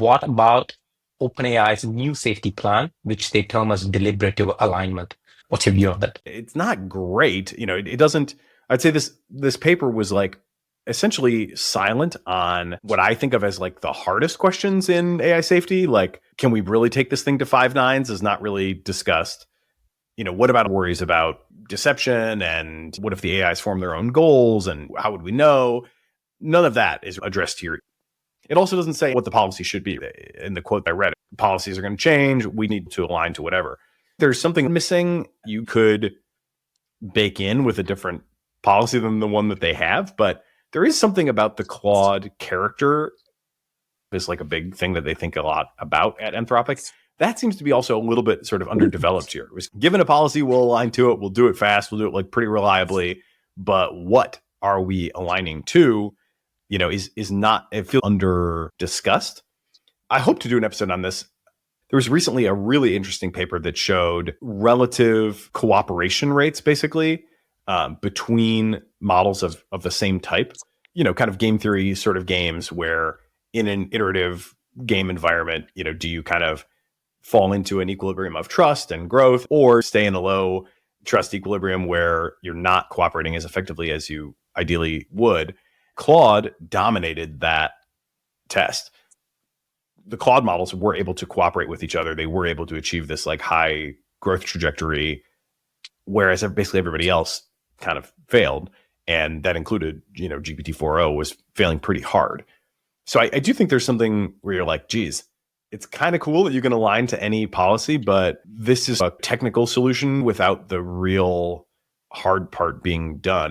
what about OpenAI's new safety plan, which they term as deliberative alignment? What's your view on that? It's not great. It doesn't, I'd say this paper was like essentially silent on what I think of as like the hardest questions in AI safety. Like, can we really take this thing to 5 nines is not really discussed. What about worries about deception, and what if the AIs form their own goals, and how would we know? None of that is addressed here. It also doesn't say what the policy should be. In the quote I read, policies are going to change. We need to align to whatever. There's something missing. You could bake in with a different policy than the one that they have, but there is something about the Claude character is like a big thing that they think a lot about at Anthropic. That seems to be also a little bit sort of underdeveloped here. It was given a policy, we'll align to it. We'll do it fast. We'll do it like pretty reliably. But what are we aligning to? Is not, it feels under discussed. I hope to do an episode on this. There was recently a really interesting paper that showed relative cooperation rates, basically, between models of the same type. Kind of game theory sort of games where in an iterative game environment, do you kind of fall into an equilibrium of trust and growth, or stay in a low trust equilibrium where you're not cooperating as effectively as you ideally would? Claude dominated that test. The Claude models were able to cooperate with each other. They were able to achieve this like high growth trajectory, whereas basically everybody else kind of failed. And that included, GPT-4o was failing pretty hard. So I do think there's something where you're like, geez, it's kind of cool that you can align to any policy, but this is a technical solution without the real hard part being done.